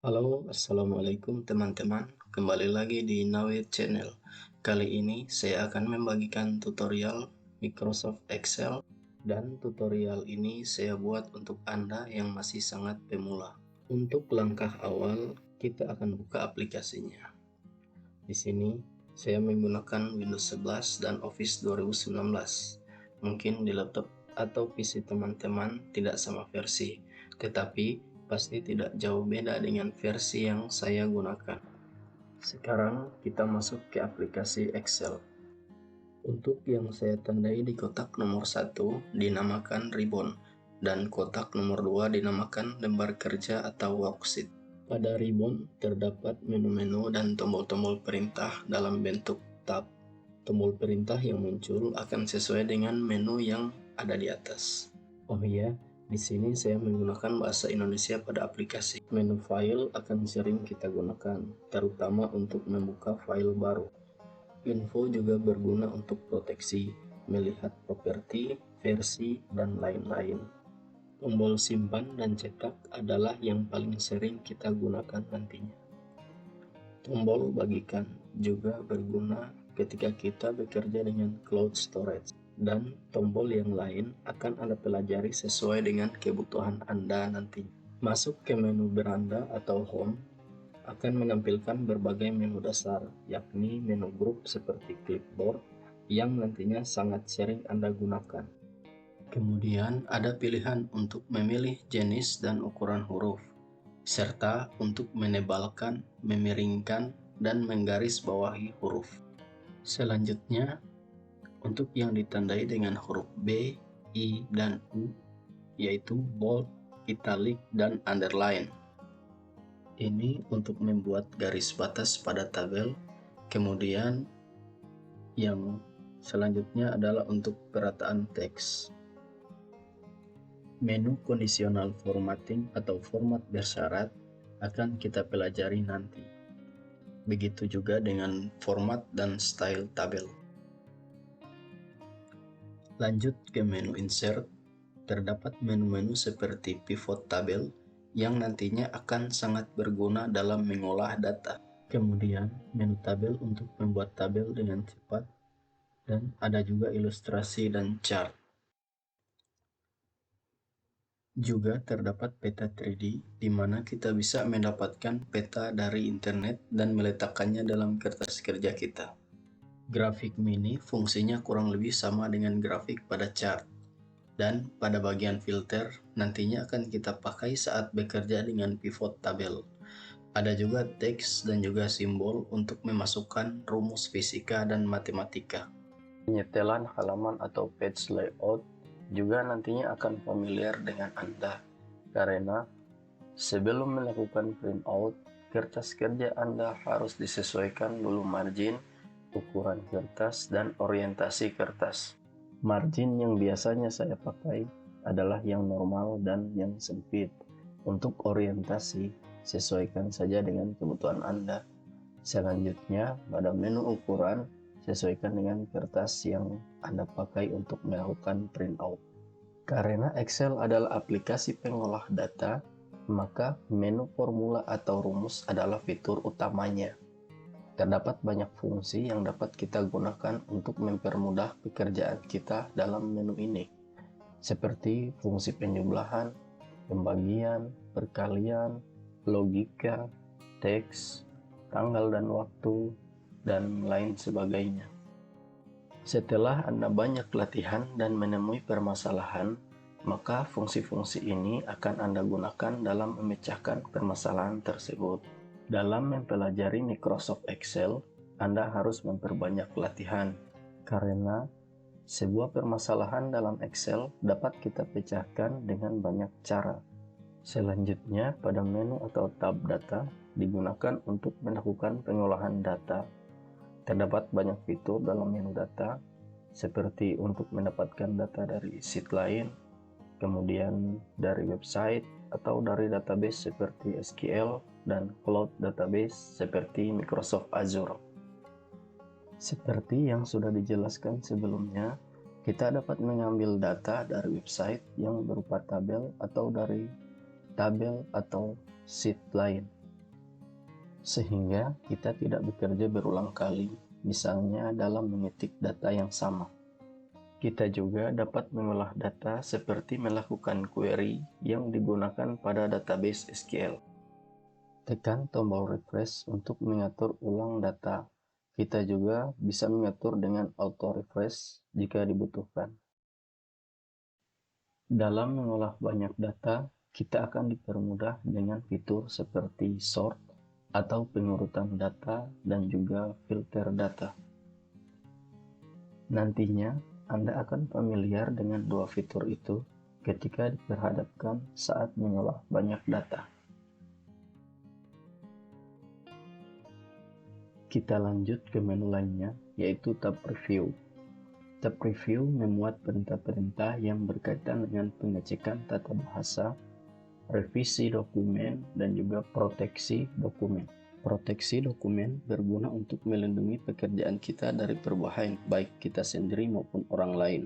Halo, assalamualaikum teman-teman. Kembali lagi di Nawe Channel. Kali ini saya akan membagikan tutorial Microsoft Excel, dan tutorial ini saya buat untuk Anda yang masih sangat pemula. Untuk langkah awal, kita akan buka aplikasinya. Di sini saya menggunakan Windows 11 dan Office 2019. Mungkin di laptop atau PC teman-teman tidak sama versi, tetapi pasti tidak jauh beda dengan versi yang saya gunakan. Sekarang kita masuk ke aplikasi Excel. Untuk yang saya tandai di kotak nomor 1 dinamakan ribbon, dan kotak nomor 2 dinamakan lembar kerja atau worksheet. Pada ribbon terdapat menu-menu dan tombol-tombol perintah dalam bentuk tab. Tombol perintah yang muncul akan sesuai dengan menu yang ada di atas. Oh iya, di sini saya menggunakan bahasa Indonesia pada aplikasi. Menu file akan sering kita gunakan, terutama untuk membuka file baru. Info juga berguna untuk proteksi, melihat properti, versi, dan lain-lain. Tombol simpan dan cetak adalah yang paling sering kita gunakan nantinya. Tombol bagikan juga berguna ketika kita bekerja dengan cloud storage, dan tombol yang lain akan Anda pelajari sesuai dengan kebutuhan Anda nanti. Masuk ke menu beranda atau home akan menampilkan berbagai menu dasar, yakni menu grup seperti clipboard yang nantinya sangat sering Anda gunakan. Kemudian ada pilihan untuk memilih jenis dan ukuran huruf, serta untuk menebalkan, memiringkan, dan menggarisbawahi huruf. Selanjutnya, untuk yang ditandai dengan huruf B, I, dan U, yaitu bold, italic, dan underline. Ini untuk membuat garis batas pada tabel. Kemudian yang selanjutnya adalah untuk perataan teks. Menu conditional formatting atau format bersyarat akan kita pelajari nanti. Begitu juga dengan format dan style tabel. Lanjut ke menu insert, terdapat menu-menu seperti pivot tabel yang nantinya akan sangat berguna dalam mengolah data. Kemudian menu tabel untuk membuat tabel dengan cepat, dan ada juga ilustrasi dan chart. Juga terdapat peta 3D, di mana kita bisa mendapatkan peta dari internet dan meletakkannya dalam kertas kerja kita. Grafik mini fungsinya kurang lebih sama dengan grafik pada chart, dan pada bagian filter nantinya akan kita pakai saat bekerja dengan pivot tabel. Ada juga teks dan juga simbol untuk memasukkan rumus fisika dan matematika. Penyetelan halaman atau page layout juga nantinya akan familiar dengan Anda, karena sebelum melakukan printout, kertas kerja Anda harus disesuaikan dulu margin, ukuran kertas, dan orientasi kertas. Margin yang biasanya saya pakai adalah yang normal dan yang sempit. Untuk orientasi, sesuaikan saja dengan kebutuhan Anda. Selanjutnya, pada menu ukuran, sesuaikan dengan kertas yang Anda pakai untuk melakukan printout. Karena Excel adalah aplikasi pengolah data, maka menu formula atau rumus adalah fitur utamanya. Terdapat banyak fungsi yang dapat kita gunakan untuk mempermudah pekerjaan kita dalam menu ini, seperti fungsi penjumlahan, pembagian, perkalian, logika, teks, tanggal dan waktu, dan lain sebagainya. Setelah Anda banyak latihan dan menemui permasalahan, maka fungsi-fungsi ini akan Anda gunakan dalam memecahkan permasalahan tersebut. Dalam mempelajari Microsoft Excel, Anda harus memperbanyak latihan, karena sebuah permasalahan dalam Excel dapat kita pecahkan dengan banyak cara. Selanjutnya, pada menu atau tab data digunakan untuk melakukan pengolahan data. Terdapat banyak fitur dalam menu data, seperti untuk mendapatkan data dari sheet lain, kemudian dari website, atau dari database seperti SQL, dan cloud database seperti Microsoft Azure. Seperti yang sudah dijelaskan sebelumnya, kita dapat mengambil data dari website yang berupa tabel atau dari tabel atau sheet lain. sehingga kita tidak bekerja berulang kali, misalnya dalam mengetik data yang sama. Kita juga dapat mengolah data seperti melakukan query yang digunakan pada database SQL. Tekan tombol refresh untuk mengatur ulang data. Kita juga bisa mengatur dengan auto refresh jika dibutuhkan. Dalam mengolah banyak data, kita akan dipermudah dengan fitur seperti sort atau pengurutan data dan juga filter data. Nantinya, Anda akan familiar dengan dua fitur itu ketika diperhadapkan saat mengolah banyak data. Kita lanjut ke menu lainnya, yaitu tab Preview. Tab Preview memuat perintah-perintah yang berkaitan dengan pengecekan tata bahasa, revisi dokumen, dan juga proteksi dokumen. Proteksi dokumen berguna untuk melindungi pekerjaan kita dari perubahan baik kita sendiri maupun orang lain.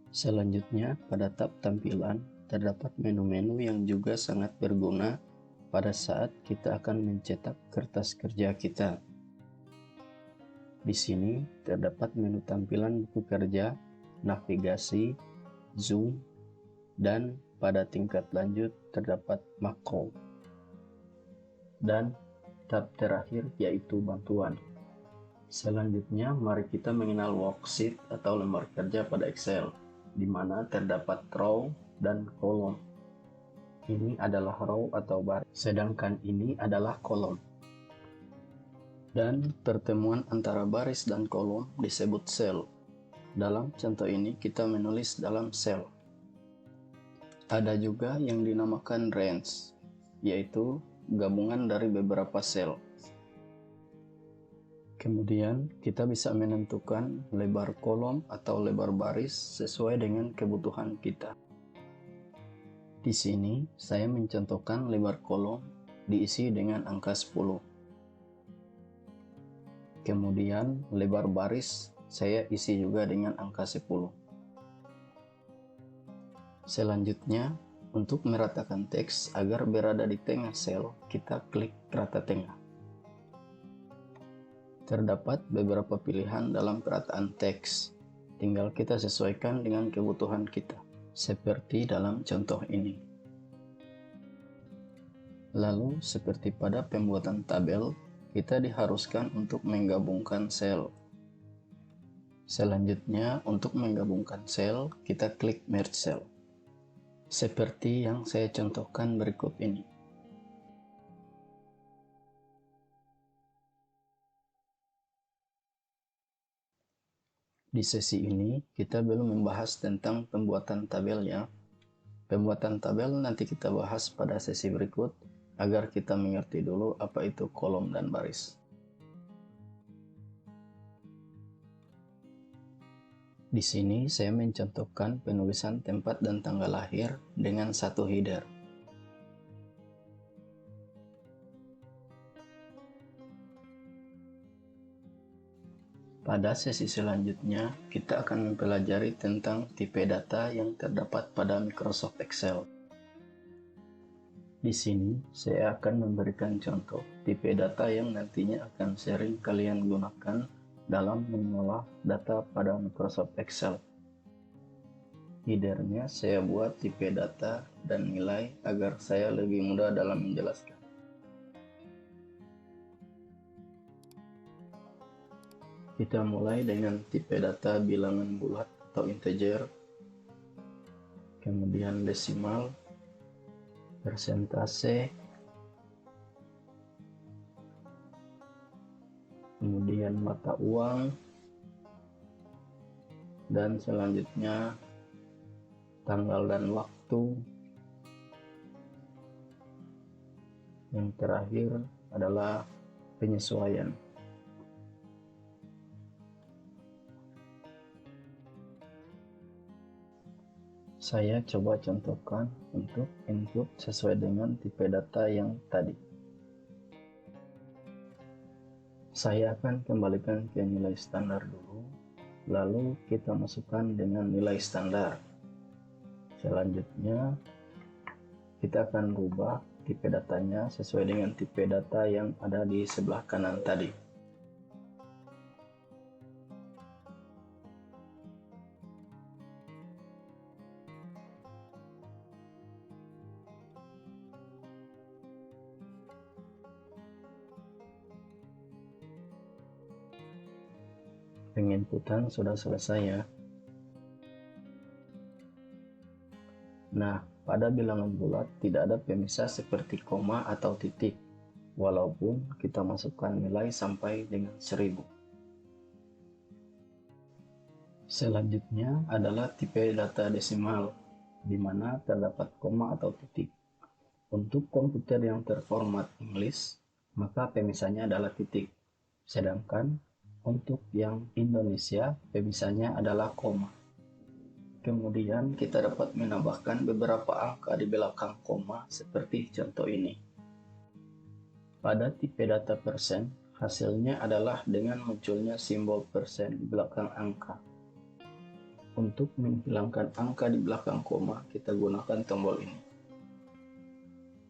Selanjutnya, pada tab tampilan, terdapat menu-menu yang juga sangat berguna pada saat kita akan mencetak kertas kerja kita. Di sini terdapat menu tampilan buku kerja, navigasi, zoom, dan pada tingkat lanjut terdapat makro. Dan tab terakhir yaitu bantuan. Selanjutnya, mari kita mengenal worksheet atau lembar kerja pada Excel, di mana terdapat row dan kolom. Ini adalah row atau baris, sedangkan ini adalah kolom. Dan pertemuan antara baris dan kolom disebut sel. Dalam contoh ini kita menulis dalam sel. Ada juga yang dinamakan range, yaitu gabungan dari beberapa sel. Kemudian kita bisa menentukan lebar kolom atau lebar baris sesuai dengan kebutuhan kita. Di sini saya mencontohkan lebar kolom diisi dengan angka 10. Kemudian lebar baris saya isi juga dengan angka 10. Selanjutnya, untuk meratakan teks agar berada di tengah sel, kita klik rata tengah. Terdapat beberapa pilihan dalam perataan teks, tinggal kita sesuaikan dengan kebutuhan kita, seperti dalam contoh ini. Lalu, seperti pada pembuatan tabel, kita diharuskan untuk menggabungkan sel. Selanjutnya, untuk menggabungkan sel, kita klik Merge Cell. Seperti yang saya contohkan berikut ini. Di sesi ini, kita belum membahas tentang pembuatan tabelnya. Pembuatan tabel nanti kita bahas pada sesi berikut, agar kita mengerti dulu apa itu kolom dan baris. Di sini saya mencontohkan penulisan tempat dan tanggal lahir dengan satu header. Pada sesi selanjutnya, kita akan mempelajari tentang tipe data yang terdapat pada Microsoft Excel. Di sini, saya akan memberikan contoh tipe data yang nantinya akan sering kalian gunakan dalam mengolah data pada Microsoft Excel. Headernya saya buat tipe data dan nilai agar saya lebih mudah dalam menjelaskan. Kita mulai dengan tipe data bilangan bulat atau integer, kemudian desimal, persentase, kemudian mata uang, dan selanjutnya tanggal dan waktu. Yang terakhir adalah penyesuaian. Saya coba contohkan untuk input sesuai dengan tipe data yang tadi. Saya akan kembalikan ke nilai standar dulu, lalu kita masukkan dengan nilai standar. Selanjutnya, kita akan rubah tipe datanya sesuai dengan tipe data yang ada di sebelah kanan tadi. Penginputan sudah selesai ya. Nah, pada bilangan bulat tidak ada pemisah seperti koma atau titik, walaupun kita masukkan nilai sampai dengan 1000. Selanjutnya adalah tipe data desimal, di mana terdapat koma atau titik. Untuk komputer yang terformat English, maka pemisahnya adalah titik. Sedangkan untuk yang Indonesia, pemisahnya adalah koma. Kemudian kita dapat menambahkan beberapa angka di belakang koma seperti contoh ini. Pada tipe data persen, hasilnya adalah dengan munculnya simbol persen di belakang angka. Untuk menghilangkan angka di belakang koma, kita gunakan tombol ini.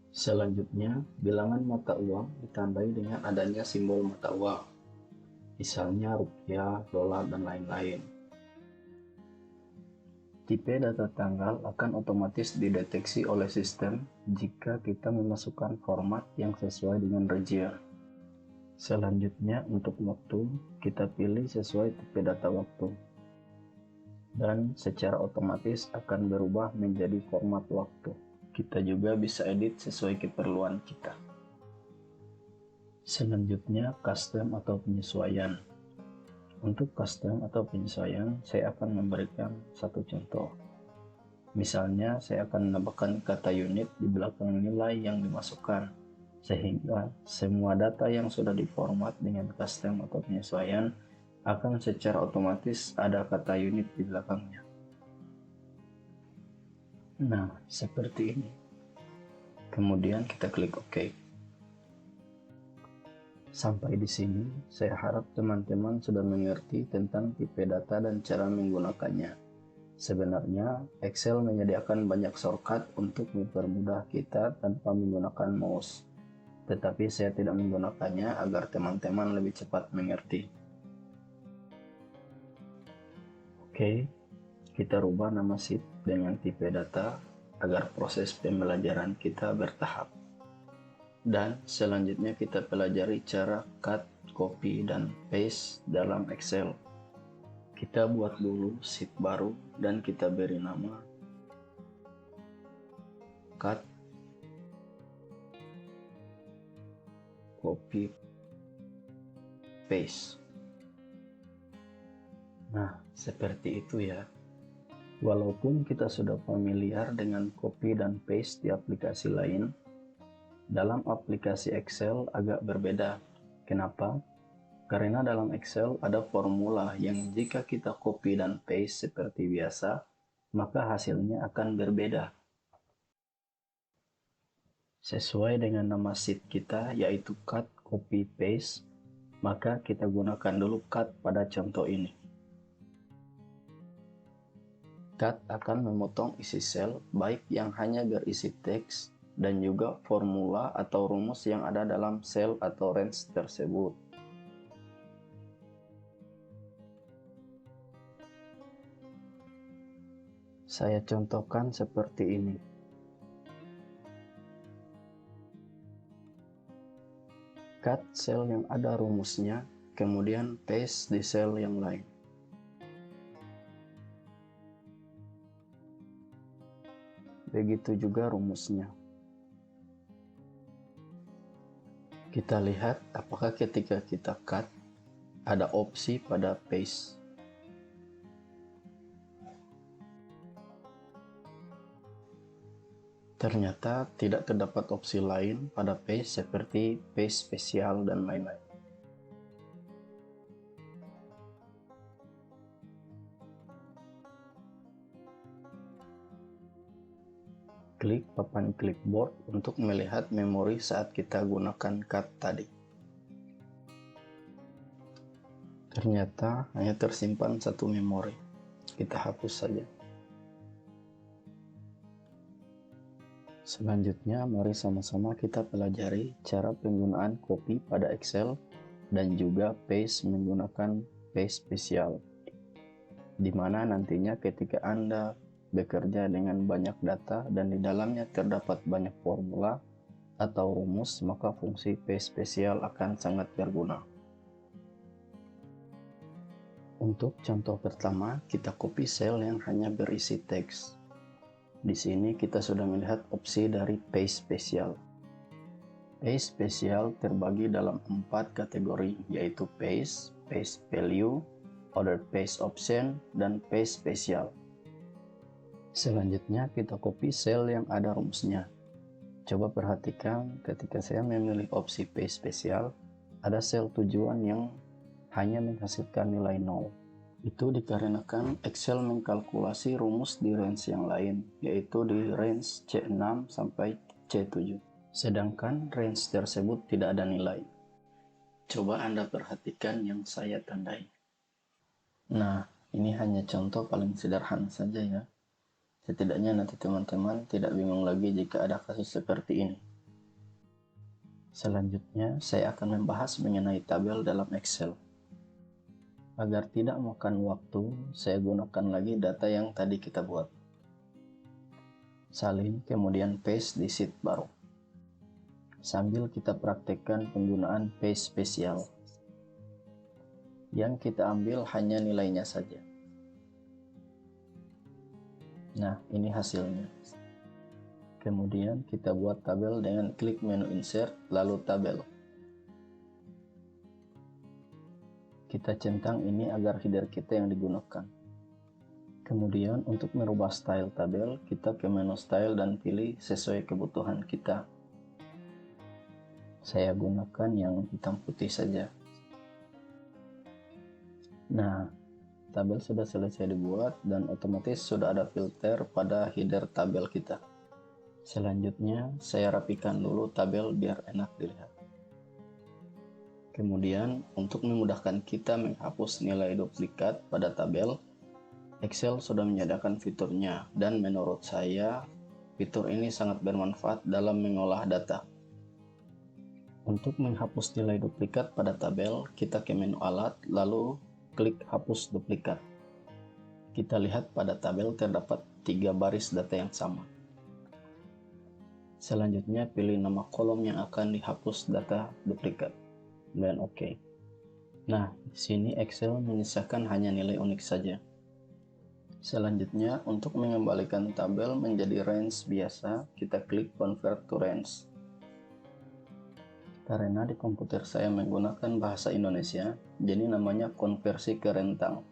Selanjutnya, bilangan mata uang ditandai dengan adanya simbol mata uang, misalnya rupiah, dolar, dan lain-lain. Tipe data tanggal akan otomatis dideteksi oleh sistem jika kita memasukkan format yang sesuai dengan region. Selanjutnya untuk waktu, kita pilih sesuai tipe data waktu. Dan secara otomatis akan berubah menjadi format waktu. Kita juga bisa edit sesuai keperluan kita. Selanjutnya custom atau penyesuaian. Untuk custom atau penyesuaian, saya akan memberikan satu contoh. Misalnya, saya akan menambahkan kata unit di belakang nilai yang dimasukkan, sehingga semua data yang sudah diformat dengan custom atau penyesuaian akan secara otomatis ada kata unit di belakangnya. Nah, seperti ini. Kemudian kita klik OK. Sampai di sini, saya harap teman-teman sudah mengerti tentang tipe data dan cara menggunakannya. Sebenarnya, Excel menyediakan banyak shortcut untuk mempermudah kita tanpa menggunakan mouse. Tetapi saya tidak menggunakannya agar teman-teman lebih cepat mengerti. Oke, kita rubah nama sheet dengan tipe data agar proses pembelajaran kita bertahap. Dan selanjutnya kita pelajari cara cut, copy, dan paste dalam Excel. Kita buat dulu sheet baru dan kita beri nama cut, copy, paste. Nah, seperti itu ya. Walaupun kita sudah familiar dengan copy dan paste di aplikasi lain, dalam aplikasi Excel agak berbeda. Kenapa? Karena dalam Excel ada formula yang jika kita copy dan paste seperti biasa, maka hasilnya akan berbeda. Sesuai dengan nama sheet kita yaitu cut, copy, paste, maka kita gunakan dulu cut pada contoh ini. Cut akan memotong isi sel baik yang hanya berisi teks dan juga formula atau rumus yang ada dalam sel atau range tersebut. Saya contohkan seperti ini. Cut sel yang ada rumusnya, kemudian paste di sel yang lain. Begitu juga rumusnya. Kita lihat apakah ketika kita cut ada opsi pada paste. Ternyata tidak terdapat opsi lain pada paste seperti paste spesial dan lain-lain. Klik papan clipboard untuk melihat memori saat kita gunakan cut tadi. Ternyata hanya tersimpan satu memori. Kita hapus saja. Selanjutnya, mari sama-sama kita pelajari cara penggunaan copy pada Excel dan juga paste menggunakan paste spesial, di mana nantinya ketika Anda bekerja dengan banyak data dan di dalamnya terdapat banyak formula atau rumus, maka fungsi paste spesial akan sangat berguna. Untuk contoh pertama, kita copy sel yang hanya berisi teks. Di sini kita sudah melihat opsi dari paste spesial. Paste spesial terbagi dalam 4 kategori, yaitu paste, paste value, order paste option, dan paste spesial. Selanjutnya kita copy sel yang ada rumusnya. Coba perhatikan ketika saya memilih opsi paste spesial, ada sel tujuan yang hanya menghasilkan nilai 0. Itu dikarenakan Excel mengkalkulasi rumus di range yang lain, yaitu di range C6 sampai C7. Sedangkan range tersebut tidak ada nilai. Coba Anda perhatikan yang saya tandai. Nah, ini hanya contoh paling sederhana saja ya. Setidaknya nanti teman-teman tidak bingung lagi jika ada kasus seperti ini. Selanjutnya, saya akan membahas mengenai tabel dalam Excel. Agar tidak makan waktu, saya gunakan lagi data yang tadi kita buat. Salin, kemudian paste di sheet baru. Sambil kita praktekkan penggunaan paste spesial. Yang kita ambil hanya nilainya saja. Nah, ini hasilnya. Kemudian kita buat tabel dengan klik menu insert, lalu tabel. Kita centang ini agar header kita yang digunakan. Kemudian untuk merubah style tabel, kita ke menu style dan pilih sesuai kebutuhan kita. Saya gunakan yang hitam putih saja. Nah, tabel sudah selesai dibuat dan otomatis sudah ada filter pada header tabel kita. Selanjutnya, saya rapikan dulu tabel biar enak dilihat. Kemudian, untuk memudahkan kita menghapus nilai duplikat pada tabel, Excel sudah menyediakan fiturnya, dan menurut saya, fitur ini sangat bermanfaat dalam mengolah data. Untuk menghapus nilai duplikat pada tabel, kita ke menu alat, lalu klik hapus duplikat. Kita lihat pada tabel terdapat 3 baris data yang sama. Selanjutnya, pilih nama kolom yang akan dihapus data duplikat. Dan oke. Nah, di sini Excel menyisakan hanya nilai unik saja. Selanjutnya, untuk mengembalikan tabel menjadi range biasa, kita klik convert to range. Karena di komputer saya menggunakan bahasa Indonesia, jadi namanya konversi ke rentang.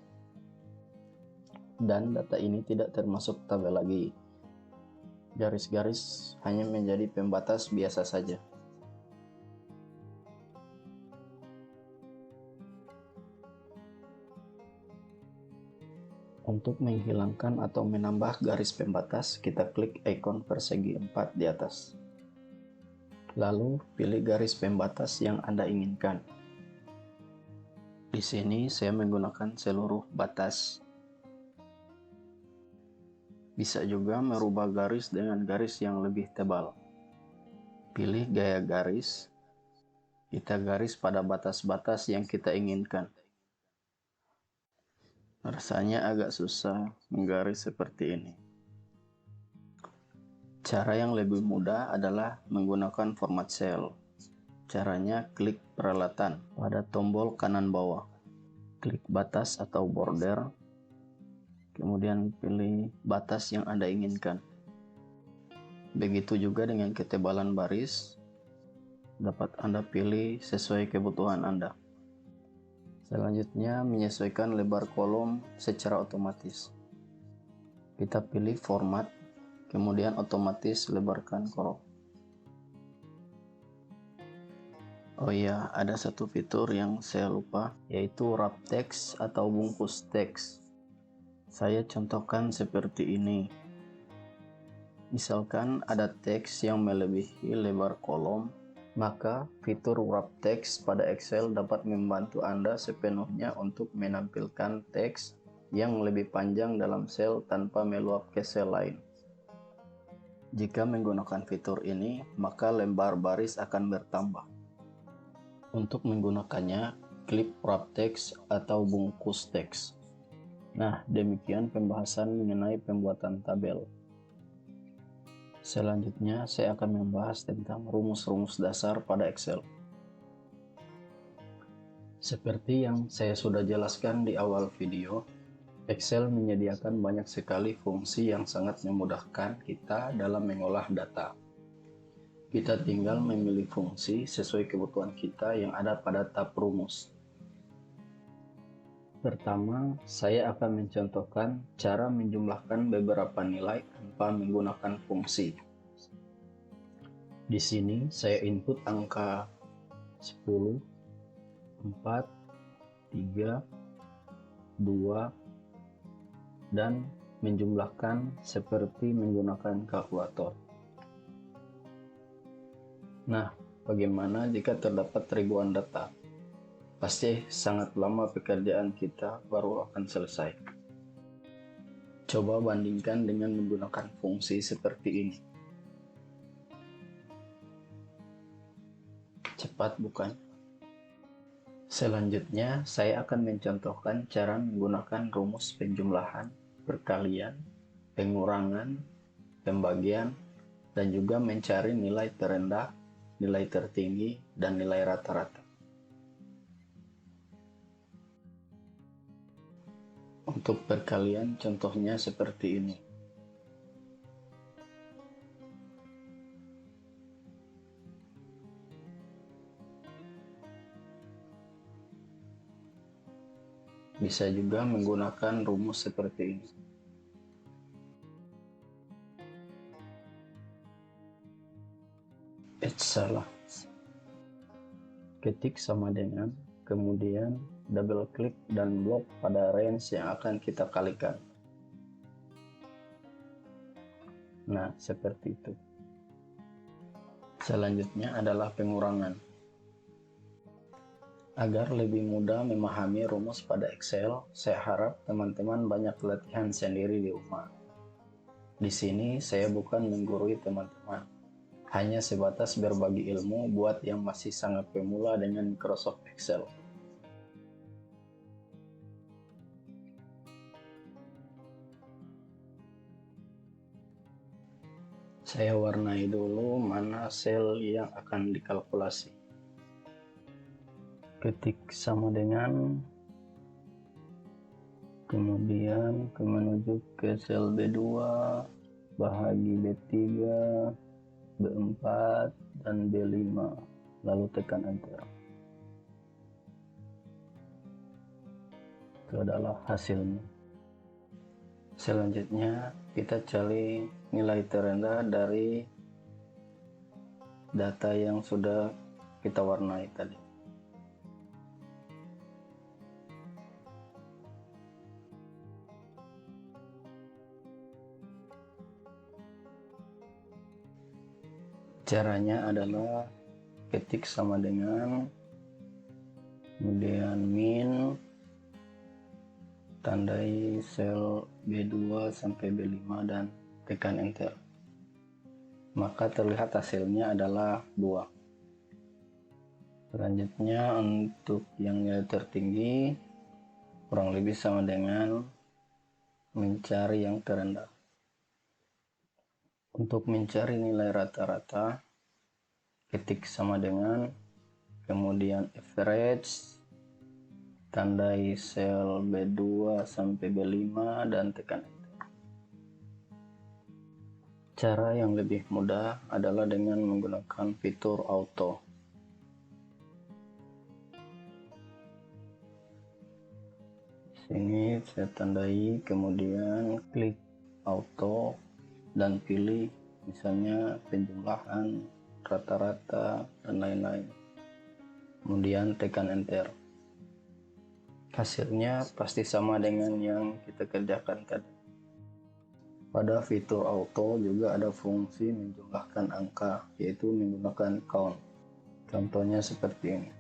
Dan data ini tidak termasuk tabel lagi. Garis-garis hanya menjadi pembatas biasa saja. Untuk menghilangkan atau menambah garis pembatas, kita klik ikon persegi 4 di atas. Lalu, pilih garis pembatas yang Anda inginkan. Di sini saya menggunakan seluruh batas. Bisa juga merubah garis dengan garis yang lebih tebal. Pilih gaya garis. Kita garis pada batas-batas yang kita inginkan. Rasanya agak susah menggaris seperti ini. Cara yang lebih mudah adalah menggunakan format cell. Caranya klik peralatan pada tombol kanan bawah. Klik batas atau border. Kemudian pilih batas yang Anda inginkan. Begitu juga dengan ketebalan baris. Dapat Anda pilih sesuai kebutuhan Anda. Selanjutnya, menyesuaikan lebar kolom secara otomatis. Kita pilih format, kemudian otomatis lebarkan kolom. Oh iya, ada satu fitur yang saya lupa, yaitu wrap text atau bungkus teks. Saya contohkan seperti ini. Misalkan ada teks yang melebihi lebar kolom, maka fitur wrap text pada Excel dapat membantu Anda sepenuhnya untuk menampilkan teks yang lebih panjang dalam sel tanpa meluap ke sel lain. Jika menggunakan fitur ini, maka lembar baris akan bertambah. Untuk menggunakannya, klik wrap text atau bungkus teks. Nah, demikian pembahasan mengenai pembuatan tabel. Selanjutnya, saya akan membahas tentang rumus-rumus dasar pada Excel. Seperti yang saya sudah jelaskan di awal video, Excel menyediakan banyak sekali fungsi yang sangat memudahkan kita dalam mengolah data. Kita tinggal memilih fungsi sesuai kebutuhan kita yang ada pada tab rumus. Pertama, saya akan mencontohkan cara menjumlahkan beberapa nilai tanpa menggunakan fungsi. Di sini saya input angka 10, 4, 3, 2, dan menjumlahkan seperti menggunakan kalkulator. Nah, bagaimana jika terdapat ribuan data? Pasti sangat lama pekerjaan kita baru akan selesai. Coba bandingkan dengan menggunakan fungsi seperti ini. Cepat bukan? Selanjutnya, saya akan mencontohkan cara menggunakan rumus penjumlahan, perkalian, pengurangan, pembagian, dan juga mencari nilai terendah, nilai tertinggi, dan nilai rata-rata. Untuk perkalian, contohnya seperti ini. Bisa juga menggunakan rumus seperti ini. Salah. Ketik sama dengan, kemudian double klik dan blok pada range yang akan kita kalikan. Nah, seperti itu. Selanjutnya adalah pengurangan. Agar lebih mudah memahami rumus pada Excel, saya harap teman-teman banyak latihan sendiri di rumah. Di sini saya bukan menggurui teman-teman, hanya sebatas berbagi ilmu buat yang masih sangat pemula dengan Microsoft Excel. Saya warnai dulu mana sel yang akan dikalkulasi. Ketik sama dengan, kemudian menuju ke sel B2, bahagi B3, B4, dan B5, lalu tekan enter. Itu adalah hasilnya. Selanjutnya kita cari nilai terendah dari data yang sudah kita warnai tadi. Caranya adalah ketik sama dengan, kemudian min, tandai sel B2 sampai B5 dan tekan enter. Maka terlihat hasilnya adalah 2. Selanjutnya untuk yang nilai tertinggi kurang lebih sama dengan mencari yang terendah. Untuk mencari nilai rata-rata, ketik sama dengan, kemudian average, tandai sel B2 sampai B5 dan tekan enter. Cara yang lebih mudah adalah dengan menggunakan fitur auto. Sini saya tandai, kemudian klik auto dan pilih misalnya penjumlahan, rata-rata, dan lain-lain. Kemudian tekan enter. Hasilnya pasti sama dengan yang kita kerjakan tadi. Pada fitur auto juga ada fungsi menjumlahkan angka, yaitu menggunakan count. Contohnya seperti ini.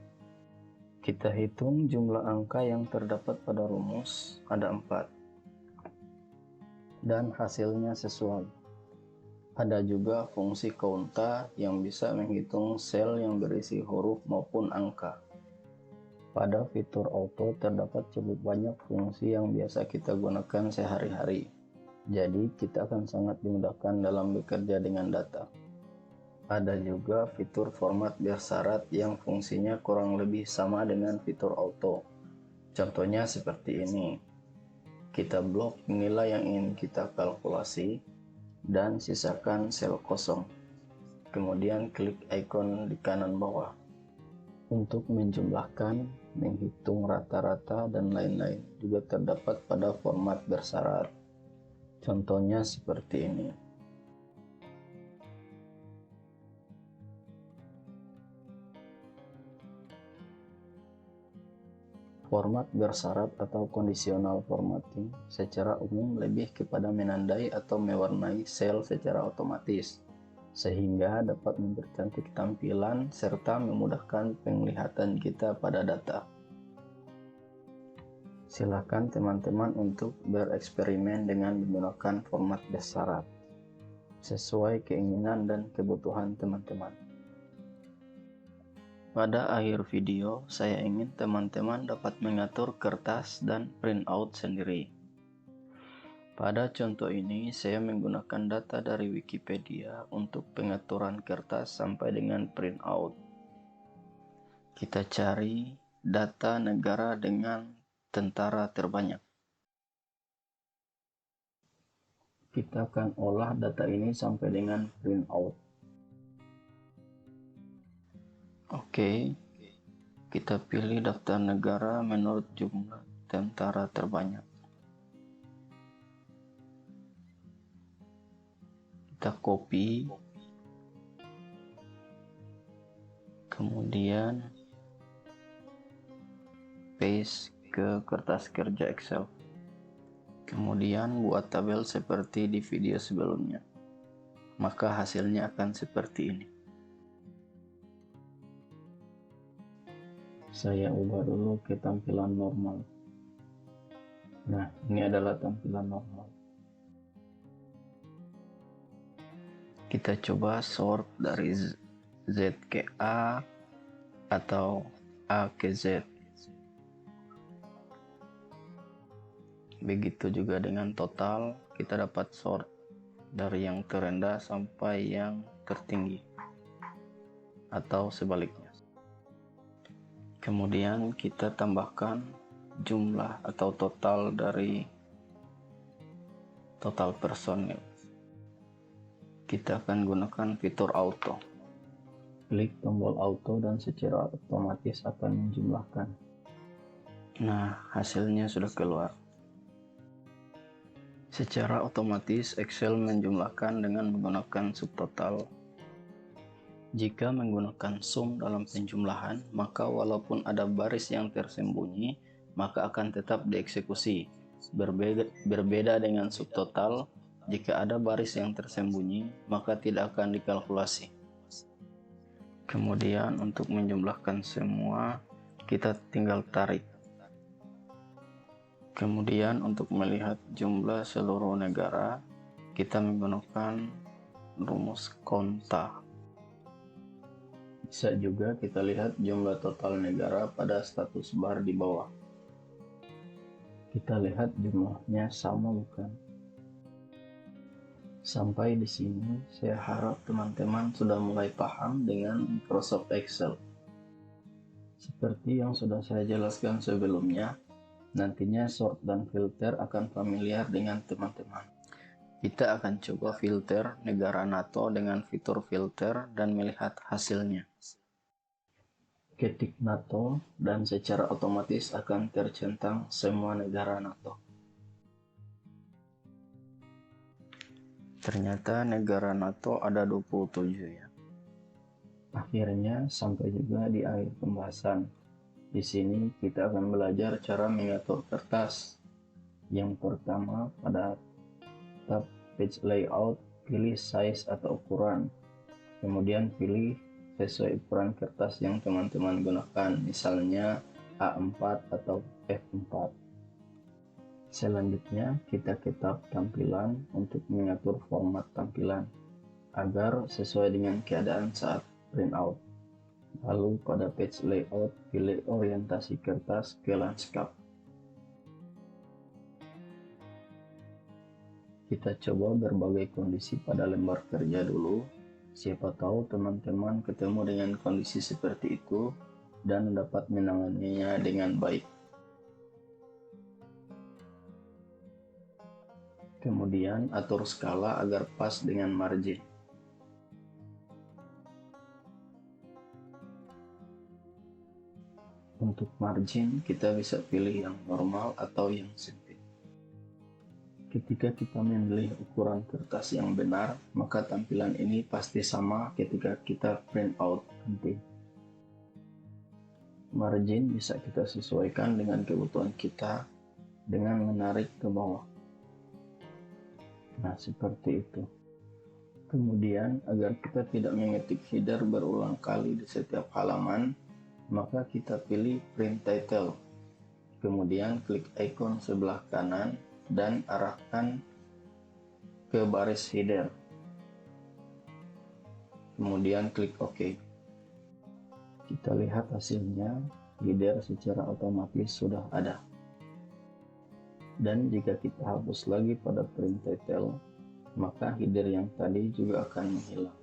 Kita hitung jumlah angka yang terdapat pada rumus, ada 4. Dan hasilnya sesuai. Ada juga fungsi kaunta yang bisa menghitung sel yang berisi huruf maupun angka. Pada fitur auto terdapat cukup banyak fungsi yang biasa kita gunakan sehari-hari. Jadi kita akan sangat dimudahkan dalam bekerja dengan data. Ada juga fitur format bersyarat yang fungsinya kurang lebih sama dengan fitur auto. Contohnya seperti ini. Kita blok nilai yang ingin kita kalkulasi dan sisakan sel kosong. Kemudian klik ikon di kanan bawah. Untuk menjumlahkan, menghitung rata-rata, dan lain-lain juga terdapat pada format bersyarat. Contohnya seperti ini. Format bersyarat atau conditional formatting secara umum lebih kepada menandai atau mewarnai sel secara otomatis, sehingga dapat mempercantik tampilan serta memudahkan penglihatan kita pada data. Silakan teman-teman untuk bereksperimen dengan menggunakan format bersyarat sesuai keinginan dan kebutuhan teman-teman. Pada akhir video, saya ingin teman-teman dapat mengatur kertas dan printout sendiri. Pada contoh ini, saya menggunakan data dari Wikipedia untuk pengaturan kertas sampai dengan printout. Kita cari data negara dengan tentara terbanyak. Kita akan olah data ini sampai dengan printout. Oke, kita pilih daftar negara menurut jumlah tentara terbanyak. Kita copy, kemudian paste ke kertas kerja Excel. Kemudian buat tabel seperti di video sebelumnya. Maka hasilnya akan seperti ini. Saya ubah dulu ke tampilan normal. Nah, ini adalah tampilan normal. Kita coba sort dari Z ke A atau A ke Z. Begitu juga dengan total, kita dapat sort dari yang terendah sampai yang tertinggi, atau sebaliknya. Kemudian kita tambahkan jumlah atau total dari total personil. Kita akan gunakan fitur auto. Klik tombol auto dan secara otomatis akan menjumlahkan. Nah, hasilnya sudah keluar. Secara otomatis Excel menjumlahkan dengan menggunakan subtotal. Jika menggunakan sum dalam penjumlahan, maka walaupun ada baris yang tersembunyi, maka akan tetap dieksekusi. Berbeda dengan subtotal, jika ada baris yang tersembunyi, maka tidak akan dikalkulasi. Kemudian untuk menjumlahkan semua, kita tinggal tarik. Kemudian untuk melihat jumlah seluruh negara, kita menggunakan rumus konta. Bisa juga kita lihat jumlah total negara pada status bar di bawah. Kita lihat jumlahnya sama bukan? Sampai di sini, saya harap teman-teman sudah mulai paham dengan Microsoft Excel. Seperti yang sudah saya jelaskan sebelumnya, nantinya sort dan filter akan familiar dengan teman-teman. Kita akan coba filter negara NATO dengan fitur filter dan melihat hasilnya. Ketik NATO dan secara otomatis akan tercentang semua negara NATO. Ternyata negara NATO ada 27 ya. Akhirnya sampai juga di akhir pembahasan. Di sini kita akan belajar cara mengatur kertas. Yang pertama, pada tab page layout, pilih size atau ukuran. Kemudian pilih sesuai ukuran kertas yang teman-teman gunakan, misalnya A4 atau F4. Selanjutnya, kita ke tab tampilan untuk mengatur format tampilan. agar sesuai dengan keadaan saat printout. Lalu pada page layout, pilih orientasi kertas ke landscape. Kita coba berbagai kondisi pada lembar kerja dulu. Siapa tahu teman-teman ketemu dengan kondisi seperti itu dan dapat menanganinya dengan baik. Kemudian atur skala agar pas dengan margin. Untuk margin, kita bisa pilih yang normal atau yang sempit. Ketika kita memilih ukuran kertas yang benar, maka tampilan ini pasti sama ketika kita print out nanti. Margin bisa kita sesuaikan dengan kebutuhan kita dengan menarik ke bawah. Nah, seperti itu. Kemudian, agar kita tidak mengetik header berulang kali di setiap halaman, maka kita pilih print title. Kemudian klik ikon sebelah kanan dan arahkan ke baris header. Kemudian klik OK. Kita lihat hasilnya, header secara otomatis sudah ada. Dan jika kita hapus lagi pada print title, maka header yang tadi juga akan menghilang.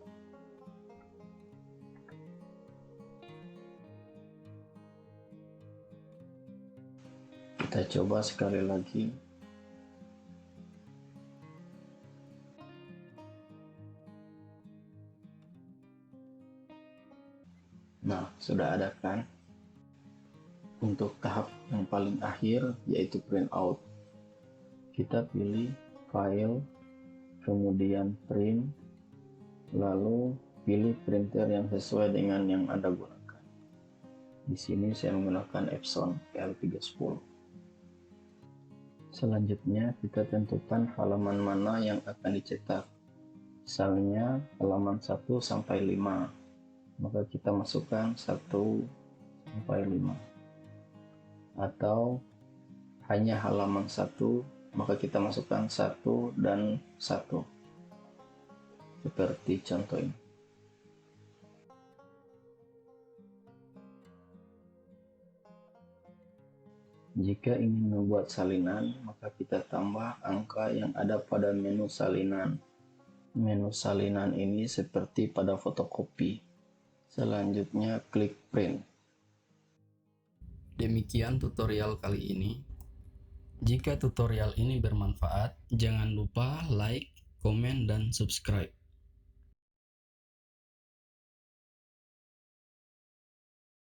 Kita coba sekali lagi. Nah, sudah ada kan? Untuk tahap yang paling akhir, yaitu print out. Kita pilih file, kemudian print, lalu pilih printer yang sesuai dengan yang Anda gunakan. Di sini saya menggunakan Epson L310. Selanjutnya kita tentukan halaman mana yang akan dicetak. Misalnya halaman 1 sampai 5. Maka kita masukkan 1 sampai 5. Atau hanya halaman 1, maka kita masukkan 1 dan 1. Seperti contoh ini. Jika ingin membuat salinan, maka kita tambah angka yang ada pada menu salinan. Menu salinan ini seperti pada fotokopi. Selanjutnya klik print. Demikian tutorial kali ini. Jika tutorial ini bermanfaat, jangan lupa like, komen, dan subscribe.